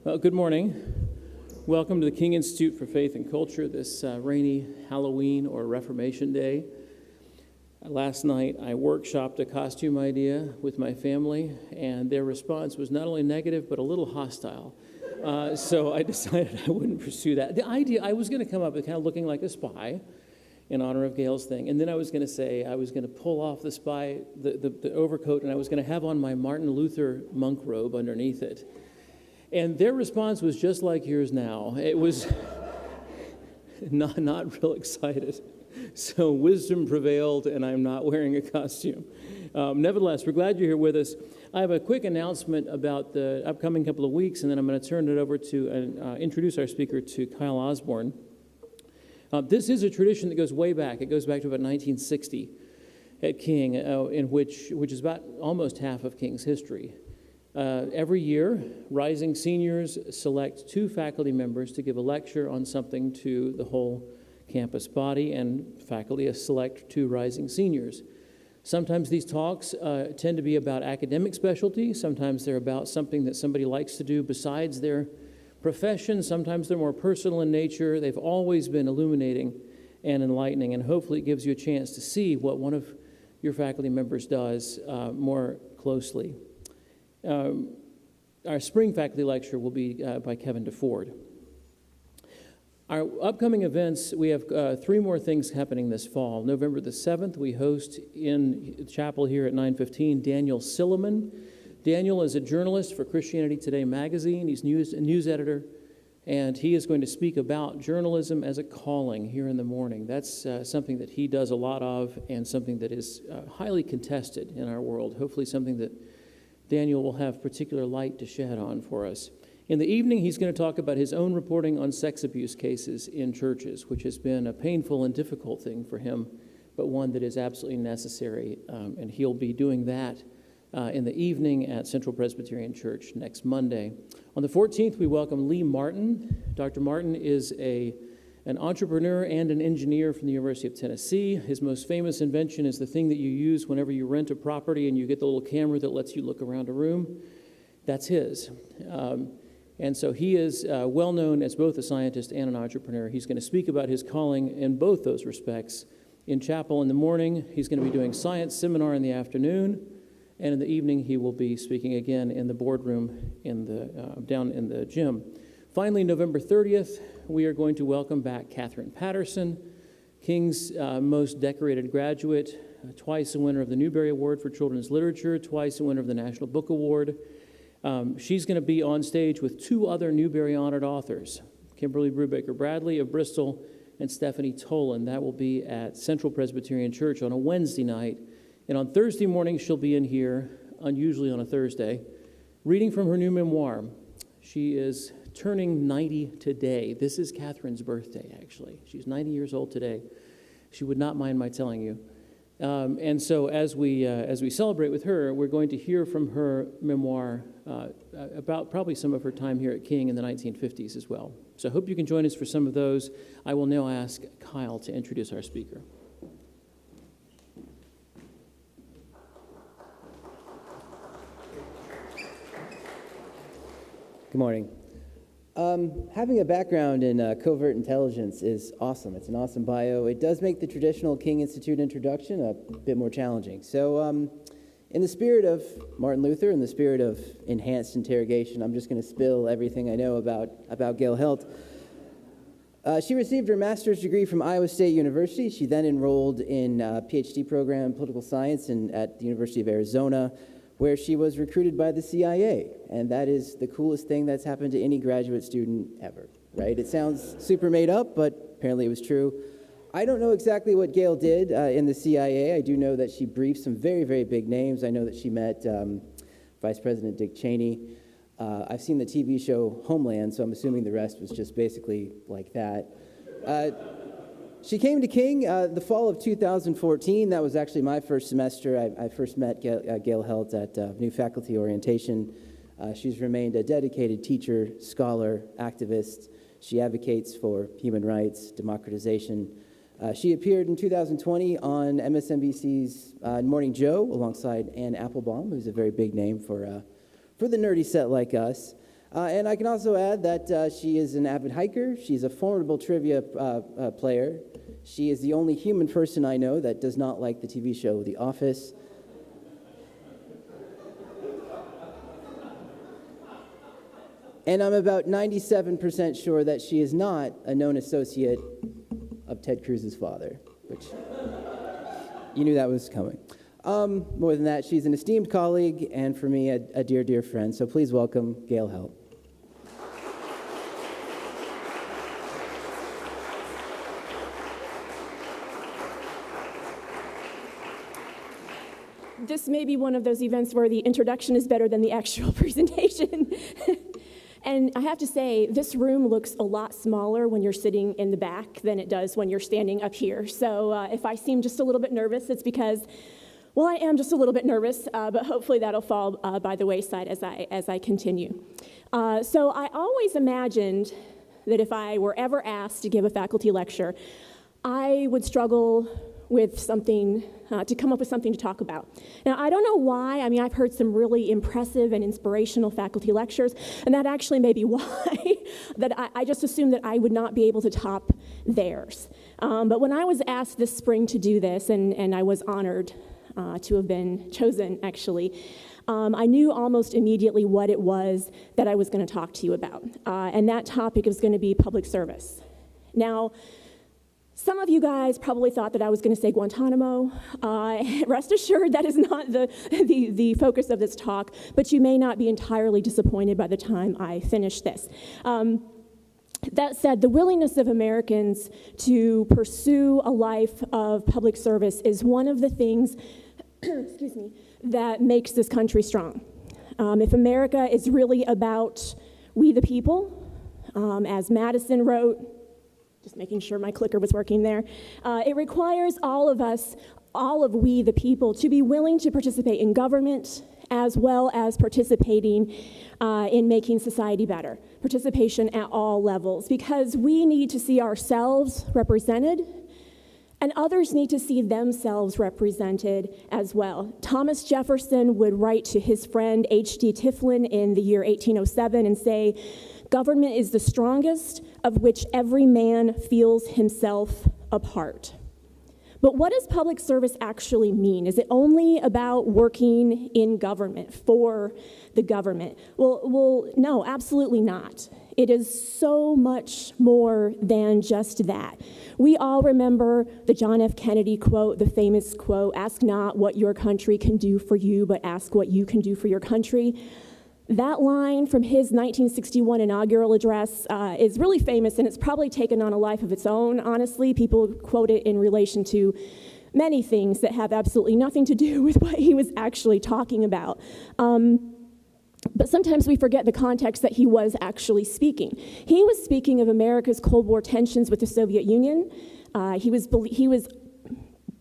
Well, good morning. Welcome to the King Institute for Faith and Culture this rainy Halloween or Reformation Day. Last night, I workshopped a costume idea with my family, and their response was not only negative, but a little hostile. So I decided I wouldn't pursue that. The idea, I was going to come up with kind of looking like a spy in honor of Gail's thing, and then I was going to say I was going to pull off the spy, the overcoat, and I was going to have on my Martin Luther monk robe underneath it. And their response was just like yours now. It was not real excited. So wisdom prevailed, and I'm not wearing a costume. Nevertheless, we're glad you're here with us. I have a quick announcement about the upcoming couple of weeks, and then I'm going to turn it over to introduce our speaker, to Kyle Osborne. This is a tradition that goes way back. It goes back to about 1960 at King, which is about almost half of King's history. Every year, rising seniors select 2 faculty members to give a lecture on something to the whole campus body, and faculty select 2 rising seniors. Sometimes these talks tend to be about academic specialty. Sometimes they're about something that somebody likes to do besides their profession. Sometimes they're more personal in nature. They've always been illuminating and enlightening, and hopefully it gives you a chance to see what one of your faculty members does more closely. Our spring faculty lecture will be by Kevin DeFord. Our upcoming events, we have 3 more things happening this fall. November the 7th, we host in the chapel here at 9:15 Daniel Silliman. Daniel is a journalist for Christianity Today magazine. He's a news editor, and he is going to speak about journalism as a calling here in the morning. That's something that he does a lot of, and something that is highly contested in our world. Hopefully something that Daniel will have particular light to shed on for us. In the evening, he's going to talk about his own reporting on sex abuse cases in churches, which has been a painful and difficult thing for him, but one that is absolutely necessary. And he'll be doing that in the evening at Central Presbyterian Church next Monday. On the 14th, we welcome Lee Martin. Dr. Martin is an entrepreneur and an engineer from the University of Tennessee. His most famous invention is the thing that you use whenever you rent a property and you get the little camera that lets you look around a room. That's his. And so he is well known as both a scientist and an entrepreneur. He's going to speak about his calling in both those respects. In chapel in the morning, he's going to be doing science seminar in the afternoon, and in the evening he will be speaking again in the boardroom down in the gym. Finally, November 30th, we are going to welcome back Catherine Patterson, King's most decorated graduate, twice a winner of the Newbery Award for Children's Literature, twice a winner of the National Book Award. She's going to be on stage with 2 other Newbery-honored authors, Kimberly Brubaker Bradley of Bristol and Stephanie Tolan. That will be at Central Presbyterian Church on a Wednesday night. And on Thursday morning, she'll be in here, unusually on a Thursday, reading from her new memoir. She is turning 90 today. This is Catherine's birthday, actually. She's 90 years old today. She would not mind my telling you. And so as we celebrate with her, we're going to hear from her memoir about probably some of her time here at King in the 1950s as well. So I hope you can join us for some of those. I will now ask Kyle to introduce our speaker. Good morning. Having a background in covert intelligence is awesome. It's an awesome bio. It does make the traditional King Institute introduction a bit more challenging. So in the spirit of Martin Luther, in the spirit of enhanced interrogation, I'm just going to spill everything I know about Gail Helt. She received her master's degree from Iowa State University. She then enrolled in a PhD program in political science at the University of Arizona, where she was recruited by the CIA. And that is the coolest thing that's happened to any graduate student ever, right? It sounds super made up, but apparently it was true. I don't know exactly what Gail did in the CIA. I do know that she briefed some very, very big names. I know that she met Vice President Dick Cheney. I've seen the TV show Homeland, so I'm assuming the rest was just basically like that. She came to King the fall of 2014. That was actually my first semester. I first met Gail Helt at new faculty orientation. She's remained a dedicated teacher, scholar, activist. She advocates for human rights, democratization. She appeared in 2020 on MSNBC's Morning Joe alongside Ann Applebaum, who's a very big name for the nerdy set like us. And I can also add that she is an avid hiker. She's a formidable trivia player. She is the only human person I know that does not like the TV show The Office. And I'm about 97% sure that she is not a known associate of Ted Cruz's father, which you knew that was coming. More than that, she's an esteemed colleague and for me, a dear, dear friend. So please welcome Gail Helt. This may be one of those events where the introduction is better than the actual presentation. And I have to say, this room looks a lot smaller when you're sitting in the back than it does when you're standing up here. So if I seem just a little bit nervous, it's because, well, I am just a little bit nervous, but hopefully that'll fall by the wayside as I continue. So I always imagined that if I were ever asked to give a faculty lecture, I would struggle with something, to come up with something to talk about. Now, I don't know why. I mean, I've heard some really impressive and inspirational faculty lectures, and that actually may be why, that I just assumed that I would not be able to top theirs. But when I was asked this spring to do this, and I was honored to have been chosen, actually, I knew almost immediately what it was that I was going to talk to you about. And that topic is going to be public service. Now, some of you guys probably thought that I was going to say Guantanamo. Rest assured, that is not the focus of this talk, but you may not be entirely disappointed by the time I finish this. That said, the willingness of Americans to pursue a life of public service is one of the things excuse me, that makes this country strong. If America is really about we the people, as Madison wrote, just making sure my clicker was working there. It requires all of us, all of we, the people, to be willing to participate in government as well as participating in making society better. Participation at all levels, because we need to see ourselves represented and others need to see themselves represented as well. Thomas Jefferson would write to his friend H.D. Tiflin in the year 1807 and say, "Government is the strongest of which every man feels himself a part." But what does public service actually mean? Is it only about working in government, for the government? Well, no, absolutely not. It is so much more than just that. We all remember the John F. Kennedy quote, the famous quote, "Ask not what your country can do for you, but ask what you can do for your country." That line from his 1961 inaugural address is really famous, and it's probably taken on a life of its own, honestly. People quote it in relation to many things that have absolutely nothing to do with what he was actually talking about. But sometimes we forget the context that he was actually speaking. He was speaking of America's Cold War tensions with the Soviet Union. He was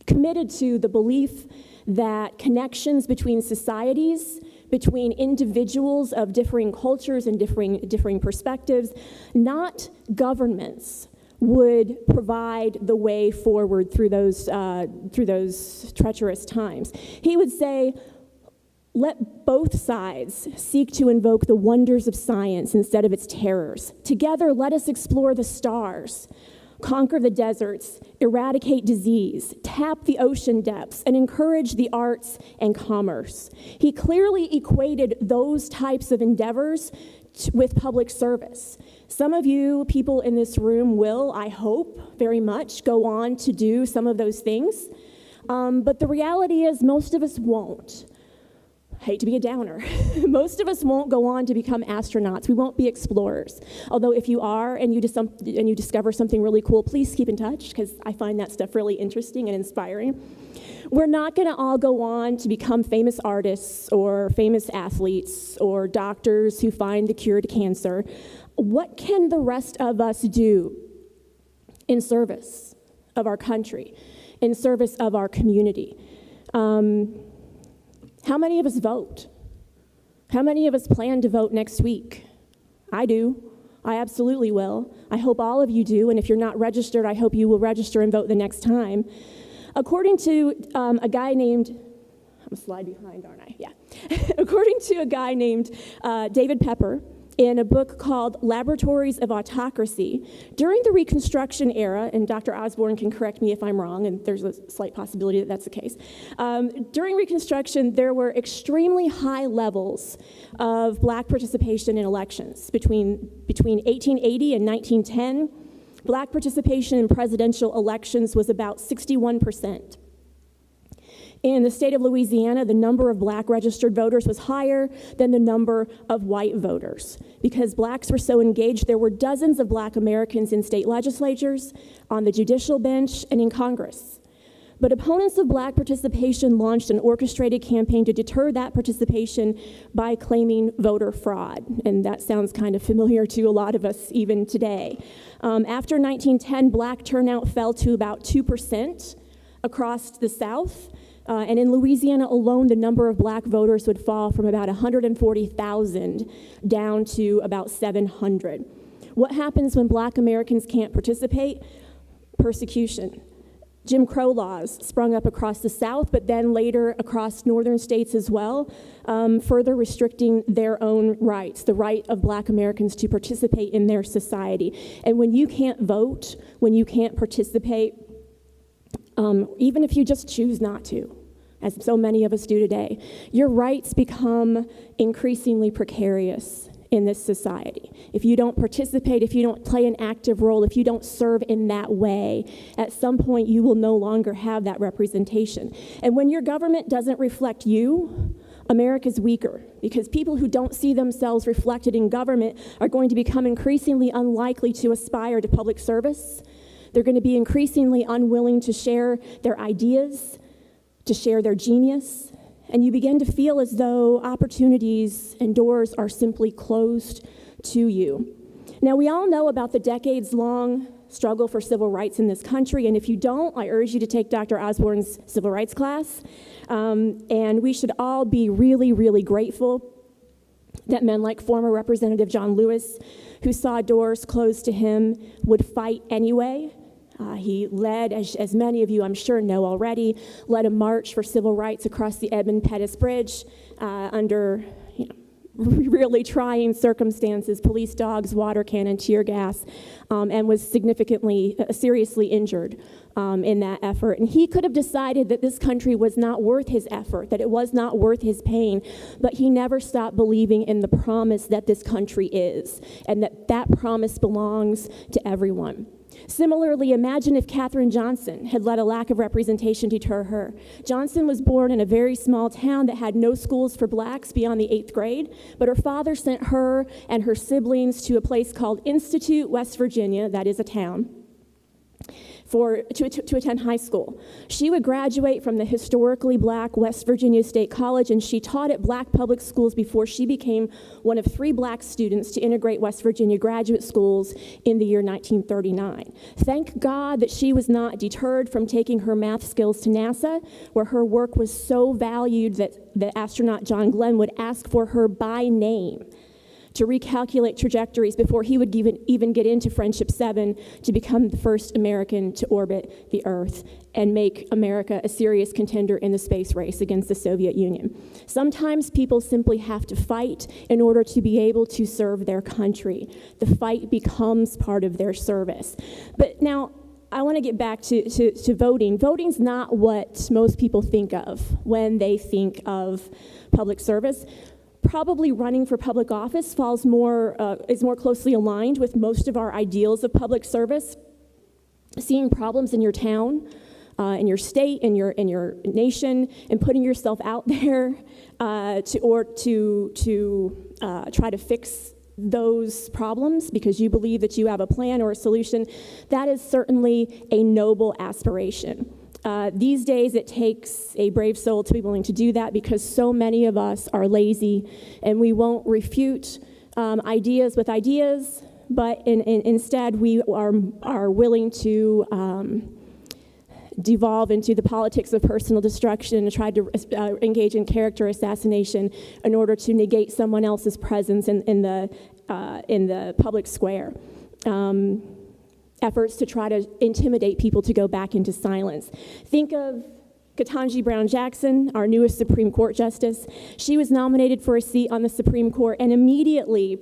committed to the belief that connections between societies, between individuals of differing cultures and differing perspectives, not governments, would provide the way forward through those treacherous times. He would say, "Let both sides seek to invoke the wonders of science instead of its terrors. Together, let us explore the stars, conquer the deserts, eradicate disease, tap the ocean depths, and encourage the arts and commerce." He clearly equated those types of endeavors with public service. Some of you people in this room will, I hope, very much go on to do some of those things. But the reality is most of us won't. I hate to be a downer. Most of us won't go on to become astronauts. We won't be explorers. Although if you are and you discover something really cool, please keep in touch, because I find that stuff really interesting and inspiring. We're not going to all go on to become famous artists or famous athletes or doctors who find the cure to cancer. What can the rest of us do in service of our country, in service of our community? How many of us vote? How many of us plan to vote next week? I do. I absolutely will. I hope all of you do, and if you're not registered, I hope you will register and vote the next time. According to a guy named, I'm a slide behind, aren't I? Yeah. According to a guy named David Pepper, in a book called Laboratories of Autocracy. During the Reconstruction era, and Dr. Osborne can correct me if I'm wrong, and there's a slight possibility that that's the case. During Reconstruction, there were extremely high levels of black participation in elections. Between 1880 and 1910, black participation in presidential elections was about 61%. In the state of Louisiana, the number of black registered voters was higher than the number of white voters. Because blacks were so engaged, there were dozens of black Americans in state legislatures, on the judicial bench, and in Congress. But opponents of black participation launched an orchestrated campaign to deter that participation by claiming voter fraud. And that sounds kind of familiar to a lot of us even today. After 1910, black turnout fell to about 2% across the South. And in Louisiana alone, the number of black voters would fall from about 140,000 down to about 700. What happens when black Americans can't participate? Persecution. Jim Crow laws sprung up across the South, but then later across northern states as well, further restricting their own rights, the right of black Americans to participate in their society. And when you can't vote, when you can't participate, even if you just choose not to, as so many of us do today, your rights become increasingly precarious in this society. If you don't participate, if you don't play an active role, if you don't serve in that way, at some point you will no longer have that representation. And when your government doesn't reflect you, America's weaker, because people who don't see themselves reflected in government are going to become increasingly unlikely to aspire to public service. They're going to be increasingly unwilling to share their ideas, to share their genius, and you begin to feel as though opportunities and doors are simply closed to you. Now, we all know about the decades-long struggle for civil rights in this country, and if you don't, I urge you to take Dr. Osborne's civil rights class, and we should all be really, really grateful that men like former Representative John Lewis, who saw doors closed to him, would fight anyway. He led, as many of you I'm sure know already, led a march for civil rights across the Edmund Pettus Bridge under really trying circumstances, police dogs, water cannon, tear gas, and was seriously injured in that effort. And he could have decided that this country was not worth his effort, that it was not worth his pain, but he never stopped believing in the promise that this country is, and that promise belongs to everyone. Similarly, imagine if Katherine Johnson had let a lack of representation deter her. Johnson was born in a very small town that had no schools for blacks beyond the 8th grade, but her father sent her and her siblings to a place called Institute, West Virginia, that is a town, to attend high school. She would graduate from the historically black West Virginia State College, and she taught at black public schools before she became one of 3 black students to integrate West Virginia graduate schools in the year 1939. Thank God that she was not deterred from taking her math skills to NASA, where her work was so valued that the astronaut John Glenn would ask for her by name to recalculate trajectories before he would even get into Friendship 7 to become the first American to orbit the Earth and make America a serious contender in the space race against the Soviet Union. Sometimes people simply have to fight in order to be able to serve their country. The fight becomes part of their service. But now, I want to get back to voting. Voting's not what most people think of when they think of public service. Probably running for public office is more closely aligned with most of our ideals of public service. Seeing problems in your town, in your state, in your nation, and putting yourself out there to try to fix those problems because you believe that you have a plan or a solution, that is certainly a noble aspiration. These days, it takes a brave soul to be willing to do that because so many of us are lazy and we won't refute ideas with ideas, but instead we are willing to devolve into the politics of personal destruction and try to engage in character assassination in order to negate someone else's presence in the public square. Efforts to try to intimidate people to go back into silence. Think of KETANJI Brown Jackson, our newest Supreme Court justice. She was nominated for a seat on the Supreme Court, and immediately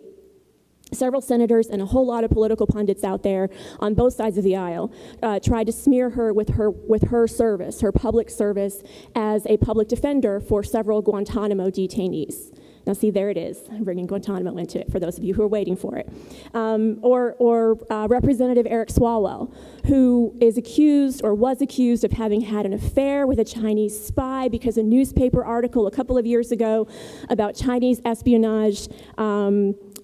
Several senators and a whole lot of political pundits out there on both sides of the aisle tried to smear her with her service, her public service as a public defender for several Guantanamo detainees. Now, see, there it is. I'm bringing Guantanamo into it for those of you who are waiting for it. Or Representative Eric Swalwell, who is accused or was accused of having had an affair with a Chinese spy because a newspaper article a couple of years ago about Chinese espionage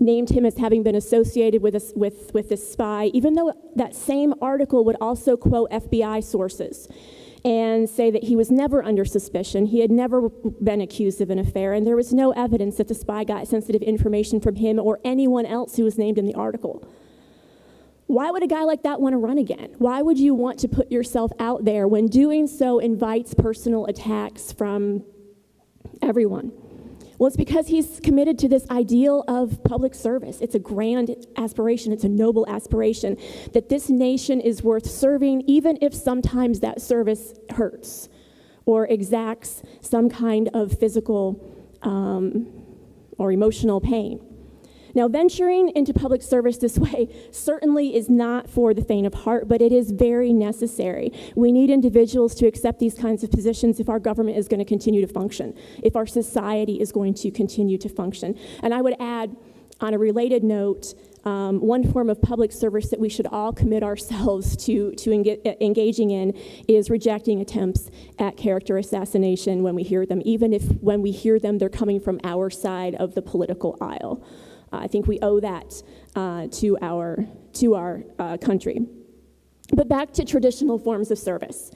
named him as having been associated with this spy, even though that same article would also quote FBI sources and say that he was never under suspicion, he had never been accused of an affair, and there was no evidence that the spy got sensitive information from him or anyone else who was named in the article. Why would a guy like that want to run again? Why would you want to put yourself out there when doing so invites personal attacks from everyone? Well, it's because he's committed to this ideal of public service. It's a grand aspiration. It's a noble aspiration that this nation is worth serving, even if sometimes that service hurts or exacts some kind of physical or emotional pain. Now, venturing into public service this way certainly is not for the faint of heart, but it is very necessary. We need individuals to accept these kinds of positions if our government is going to continue to function, if our society is going to continue to function. And I would add, on a related note, one form of public service that we should all commit ourselves to engaging in is rejecting attempts at character assassination when we hear them, even if when we hear them, they're coming from our side of the political aisle. I think we owe that to our country. But back to traditional forms of service.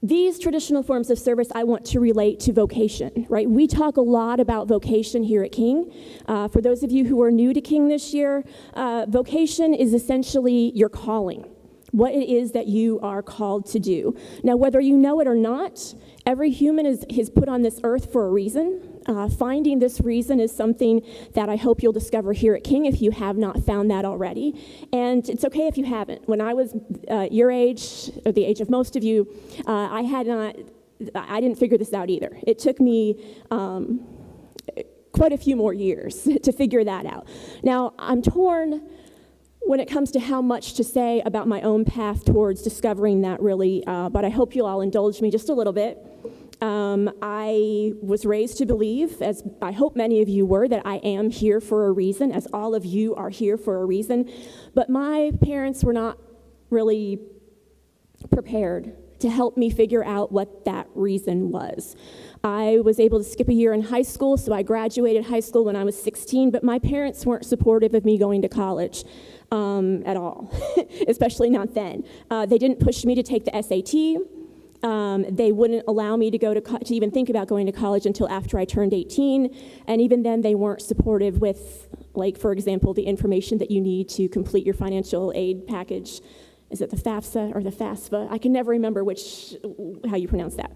These traditional forms of service I want to relate to vocation, right? We talk a lot about vocation here at King. For those of you who are new to King this year, vocation is essentially your calling, what it is that you are called to do. Now, whether you know it or not, every human is put on this earth for a reason. Finding this reason is something that I hope you'll discover here at King if you have not found that already. And it's okay if you haven't. When I was your age, or the age of most of you, I didn't figure this out either. It took me quite a few more years to figure that out. Now, I'm torn when it comes to how much to say about my own path towards discovering that really, but I hope you'll all indulge me just a little bit. I was raised to believe, as I hope many of you were, that I am here for a reason, as all of you are here for a reason. But my parents were not really prepared to help me figure out what that reason was. I was able to skip a year in high school, so I graduated high school when I was 16, but my parents weren't supportive of me going to college at all, especially not then. They didn't push me to take the SAT. They wouldn't allow me to go to even think about going to college until after I turned 18, and even then they weren't supportive with, like, for example, the information that you need to complete your financial aid package. Is it the FAFSA or the FAFSA? I can never remember how you pronounce that.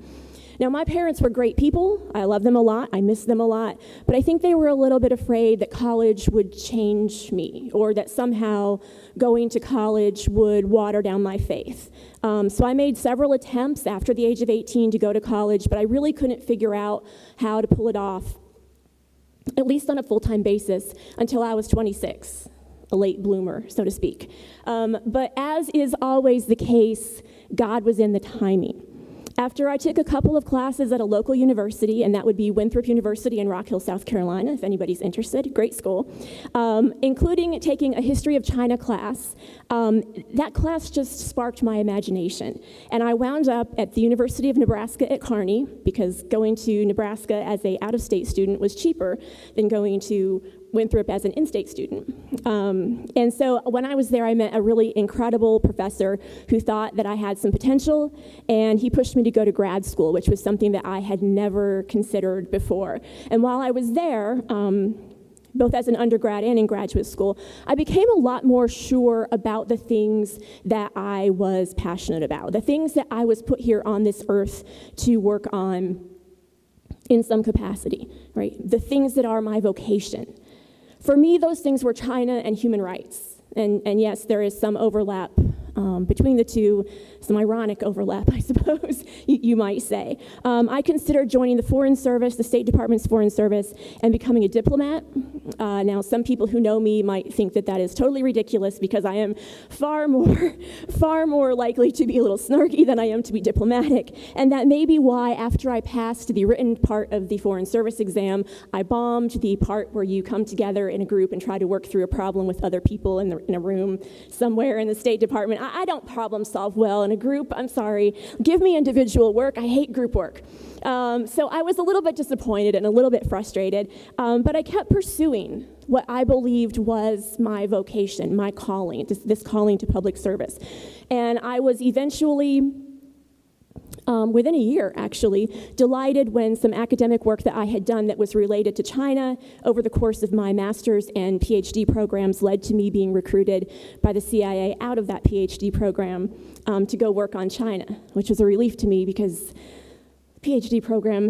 Now, my parents were great people. I love them a lot. I miss them a lot. But I think they were a little bit afraid that college would change me, or that somehow going to college would water down my faith. So I made several attempts after the age of 18 to go to college, but I really couldn't figure out how to pull it off, at least on a full-time basis, until I was 26, a late bloomer, so to speak. But as is always the case, God was in the timing. After I took a couple of classes at a local university, and that would be Winthrop University in Rock Hill, South Carolina, if anybody's interested, great school, including taking a history of China class, that class just sparked my imagination. And I wound up at the University of Nebraska at Kearney, because going to Nebraska as an out-of-state student was cheaper than going to Winthrop as an in-state student. And so when I was there, I met a really incredible professor who thought that I had some potential, and he pushed me to go to grad school, which was something that I had never considered before. And while I was there, both as an undergrad and in graduate school, I became a lot more sure about the things that I was passionate about, the things that I was put here on this earth to work on in some capacity, right? The things that are my vocation. For me, those things were China and human rights. And yes, there is some overlap between the two, some ironic overlap, I suppose you might say. I considered joining the Foreign Service, the State Department's Foreign Service, and becoming a diplomat. Now, some people who know me might think that that is totally ridiculous because I am far more likely to be a little snarky than I am to be diplomatic. And that may be why after I passed the written part of the Foreign Service exam, I bombed the part where you come together in a group and try to work through a problem with other people in a room somewhere in the State Department. I don't problem solve well in a group. I'm sorry. Give me individual work. I hate group work. So I was a little bit disappointed and a little bit frustrated, but I kept pursuing what I believed was my vocation, my calling, this calling to public service. And I was eventually, within a year actually, delighted when some academic work that I had done that was related to China over the course of my master's and PhD programs led to me being recruited by the CIA out of that PhD program to go work on China, which was a relief to me because PhD program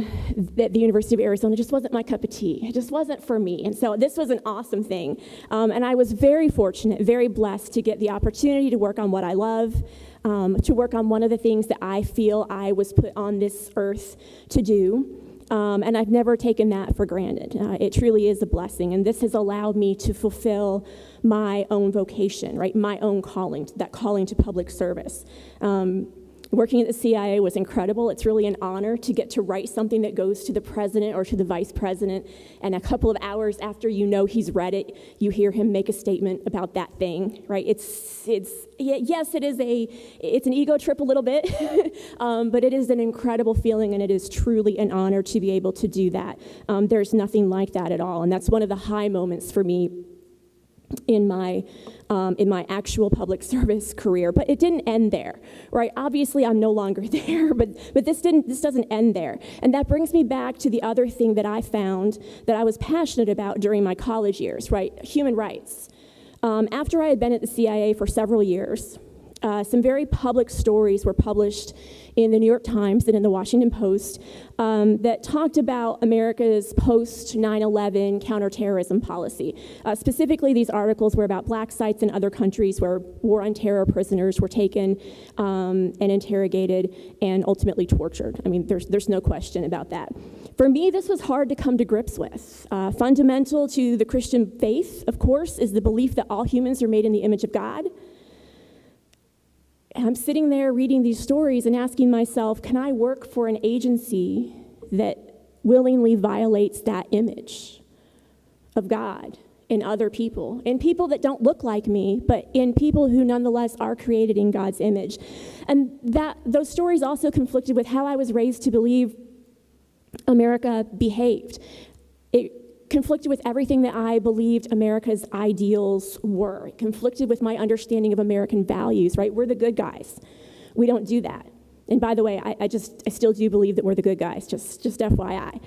at the University of Arizona just wasn't my cup of tea. It just wasn't for me. And so this was an awesome thing. And I was very fortunate, very blessed to get the opportunity to work on what I love, to work on one of the things that I feel I was put on this earth to do. And I've never taken that for granted. It truly is a blessing. And this has allowed me to fulfill my own vocation, right? My own calling, that calling to public service. Working at the CIA was incredible. It's really an honor to get to write something that goes to the president or to the vice president, and a couple of hours after you know he's read it, you hear him make a statement about that thing, right? Yes, it's an ego trip a little bit, but it is an incredible feeling, and it is truly an honor to be able to do that. There's nothing like that at all, and that's one of the high moments for me in my actual public service career. But it didn't end there, right? Obviously, I'm no longer there, but this doesn't end there. And that brings me back to the other thing that I found that I was passionate about during my college years, right? Human rights. After I had been at the CIA for several years, some very public stories were published in the New York Times and in the Washington Post that talked about America's post-9/11 counterterrorism policy. Specifically, these articles were about black sites in other countries where war on terror prisoners were taken and interrogated and ultimately tortured. I mean, there's no question about that. For me, this was hard to come to grips with. Fundamental to the Christian faith, of course, is the belief that all humans are made in the image of God. And I'm sitting there reading these stories and asking myself, can I work for an agency that willingly violates that image of God in other people, in people that don't look like me, but in people who nonetheless are created in God's image? And those stories also conflicted with how I was raised to believe America behaved. It conflicted with everything that I believed America's ideals were. It conflicted with my understanding of American values, right? We're the good guys. We don't do that. And by the way, I still do believe that we're the good guys, just FYI.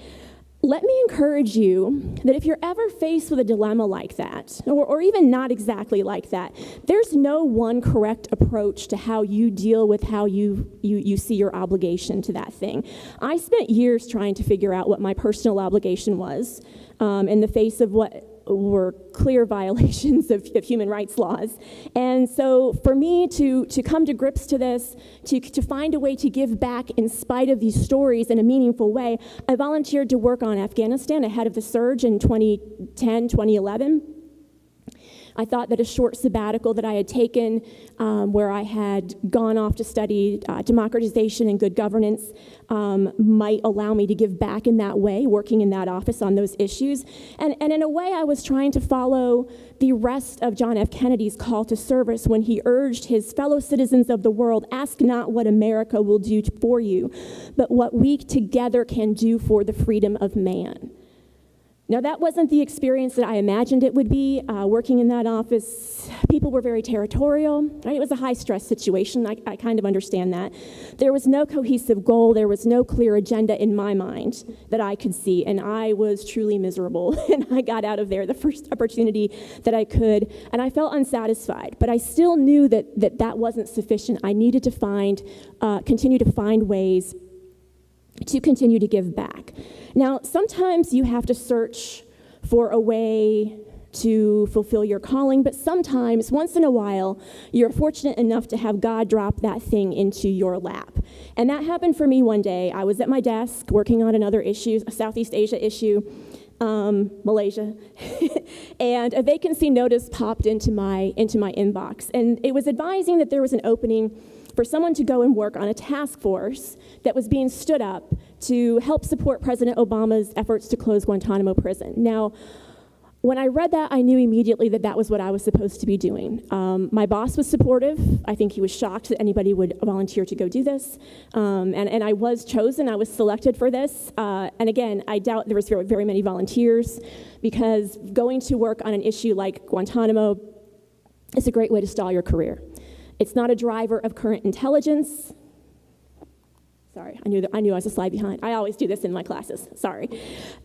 Let me encourage you that if you're ever faced with a dilemma like that, or even not exactly like that, there's no one correct approach to how you deal with how you see your obligation to that thing. I spent years trying to figure out what my personal obligation was in the face of what were clear violations of human rights laws. And so for me to come to grips to this, to find a way to give back in spite of these stories in a meaningful way, I volunteered to work on Afghanistan ahead of the surge in 2010, 2011. I thought that a short sabbatical that I had taken where I had gone off to study democratization and good governance might allow me to give back in that way, working in that office on those issues. And in a way, I was trying to follow the rest of John F. Kennedy's call to service when he urged his fellow citizens of the world, ask not what America will do for you, but what we together can do for the freedom of man. Now, that wasn't the experience that I imagined it would be. Working in that office, people were very territorial. Right? It was a high-stress situation. I kind of understand that. There was no cohesive goal. There was no clear agenda in my mind that I could see, and I was truly miserable. And I got out of there the first opportunity that I could, and I felt unsatisfied. But I still knew that wasn't sufficient. I needed to continue to find ways to continue to give back. Now, sometimes you have to search for a way to fulfill your calling, but sometimes, once in a while, you're fortunate enough to have God drop that thing into your lap. And that happened for me one day. I was at my desk working on another issue, a Southeast Asia issue, Malaysia, and a vacancy notice popped into my inbox, and it was advising that there was an opening for someone to go and work on a task force that was being stood up to help support President Obama's efforts to close Guantanamo prison. Now, when I read that, I knew immediately that that was what I was supposed to be doing. My boss was supportive. I think he was shocked that anybody would volunteer to go do this. And I was chosen. I was selected for this. And again, I doubt there was very many volunteers, because going to work on an issue like Guantanamo is a great way to stall your career. It's not a driver of current intelligence. Sorry, I knew I was a slide behind. I always do this in my classes. Sorry.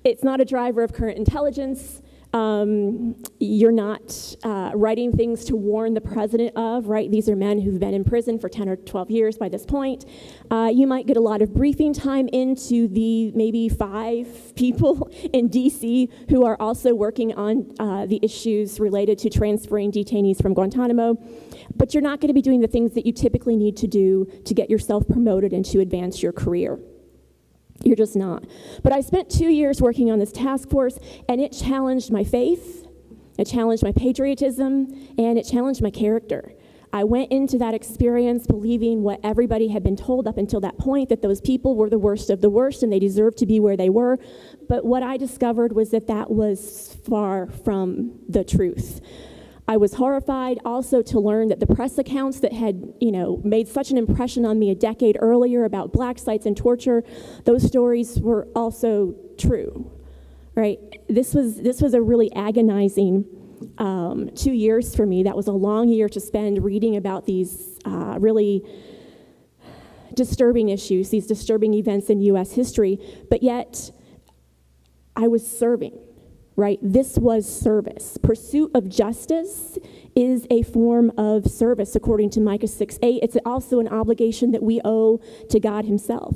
It's not a driver of current intelligence. You're not writing things to warn the president of, right? These are men who've been in prison for 10 or 12 years by this point. You might get a lot of briefing time into the maybe 5 people in D.C. who are also working on the issues related to transferring detainees from Guantanamo. But you're not going to be doing the things that you typically need to do to get yourself promoted and to advance your career. You're just not. But I spent 2 years working on this task force, and it challenged my faith, it challenged my patriotism, and it challenged my character. I went into that experience believing what everybody had been told up until that point, that those people were the worst of the worst and they deserved to be where they were. But what I discovered was that that was far from the truth. I was horrified also to learn that the press accounts that had, made such an impression on me a decade earlier about black sites and torture, those stories were also true, right? This was a really agonizing 2 years for me. That was a long year to spend reading about these really disturbing issues, these disturbing events in U.S. history, but yet I was serving. Right? This was service. Pursuit of justice is a form of service, according to Micah 6:8. It's also an obligation that we owe to God himself.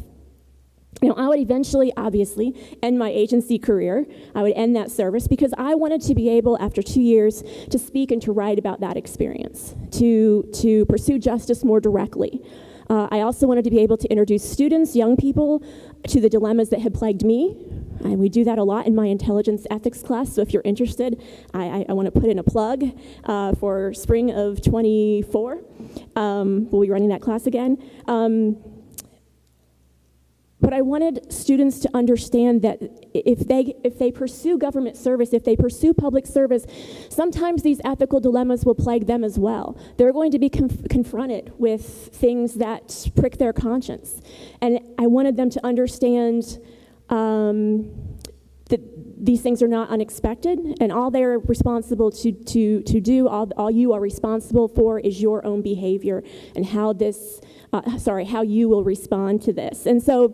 I would eventually, obviously, end my agency career. I would end that service because I wanted to be able, after 2 years, to speak and to write about that experience, to pursue justice more directly. I also wanted to be able to introduce students, young people, to the dilemmas that had plagued me. And we do that a lot in my intelligence ethics class. So if you're interested, I want to put in a plug for spring of 24. We'll be running that class again. But I wanted students to understand that if they pursue government service, if they pursue public service, sometimes these ethical dilemmas will plague them as well. They're going to be confronted with things that prick their conscience. And I wanted them to understand that these things are not unexpected, and all they're responsible to do, all you are responsible for is your own behavior and how you will respond to this. And so,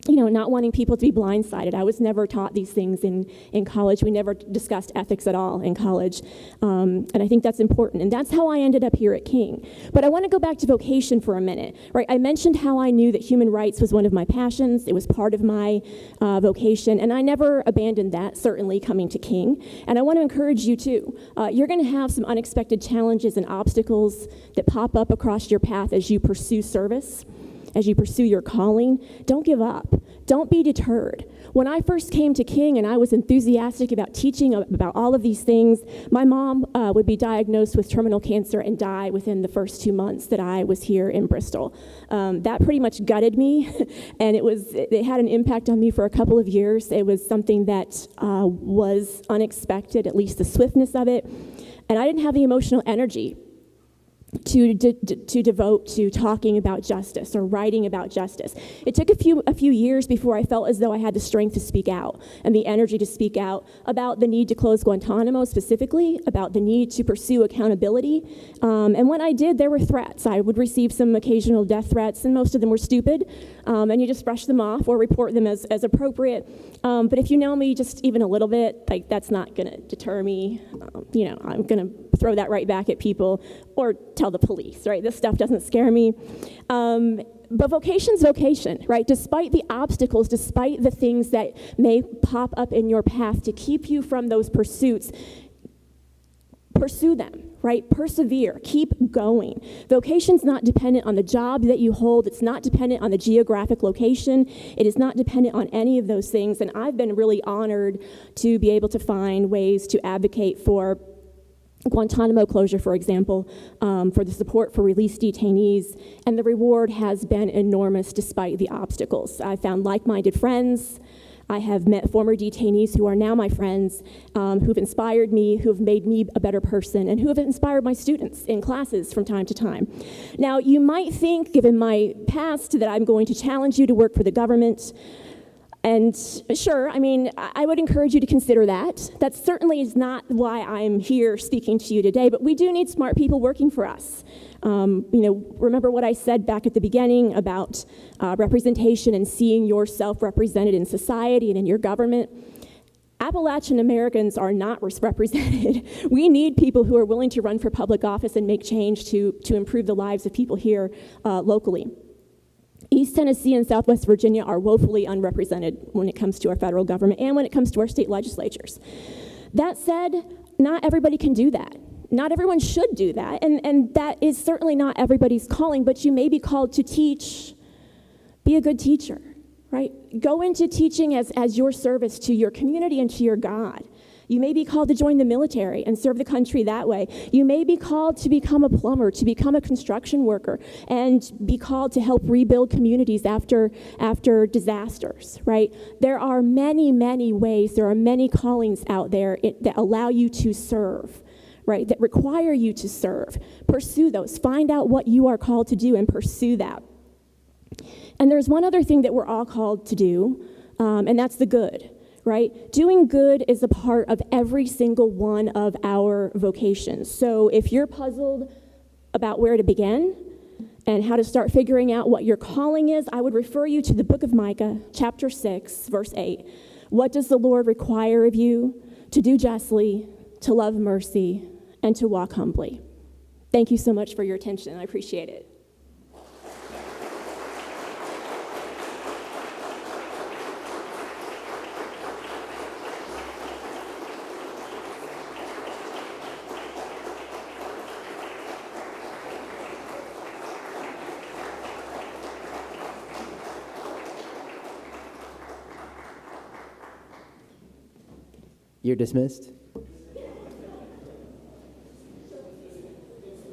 not wanting people to be blindsided. I was never taught these things in college. We never discussed ethics at all in college. And I think that's important. And that's how I ended up here at King. But I want to go back to vocation for a minute, right? I mentioned how I knew that human rights was one of my passions. It was part of my vocation. And I never abandoned that, certainly coming to King. And I want to encourage you too. You're going to have some unexpected challenges and obstacles that pop up across your path as you pursue service. As you pursue your calling, don't give up. Don't be deterred. When I first came to King and I was enthusiastic about teaching about all of these things, my mom would be diagnosed with terminal cancer and die within the first 2 months that I was here in Bristol. That pretty much gutted me, and it had an impact on me for a couple of years. It was something that was unexpected, at least the swiftness of it, and I didn't have the emotional energy to devote to talking about justice or writing about justice. It took a few years before I felt as though I had the strength to speak out and the energy to speak out about the need to close Guantanamo specifically, about the need to pursue accountability. And when I did, there were threats. I would receive some occasional death threats, and most of them were stupid, and you just brush them off or report them as appropriate. But if you know me just even a little bit, that's not going to deter me. I'm going to throw that right back at people or tell the police, right? This stuff doesn't scare me. But vocation's vocation, right? Despite the obstacles, despite the things that may pop up in your path to keep you from those pursuits, pursue them, right? Persevere, keep going. Vocation's not dependent on the job that you hold. It's not dependent on the geographic location. It is not dependent on any of those things. And I've been really honored to be able to find ways to advocate for Guantanamo closure, for example, for the support for released detainees, and the reward has been enormous despite the obstacles. I found like-minded friends. I have met former detainees who are now my friends, who've inspired me, who've made me a better person, and who have inspired my students in classes from time to time. Now, you might think, given my past, that I'm going to challenge you to work for the government. And sure, I mean, I would encourage you to consider that. That certainly is not why I'm here speaking to you today, but we do need smart people working for us. Remember what I said back at the beginning about representation and seeing yourself represented in society and in your government. Appalachian Americans are not represented. We need people who are willing to run for public office and make change to improve the lives of people here locally. East Tennessee and Southwest Virginia are woefully unrepresented when it comes to our federal government and when it comes to our state legislatures. That said, not everybody can do that. Not everyone should do that, and that is certainly not everybody's calling, but you may be called to teach. Be a good teacher, right? Go into teaching as your service to your community and to your God. You may be called to join the military and serve the country that way. You may be called to become a plumber, to become a construction worker, and be called to help rebuild communities after disasters, right? There are many, many ways, there are many callings out there that allow you to serve, right? That require you to serve. Pursue those. Find out what you are called to do and pursue that. And there's one other thing that we're all called to do, and that's the good. Right? Doing good is a part of every single one of our vocations. So if you're puzzled about where to begin and how to start figuring out what your calling is, I would refer you to the book of Micah, chapter 6, verse 8. What does the Lord require of you? To do justly, to love mercy, and to walk humbly. Thank you so much for your attention. I appreciate it. You're dismissed.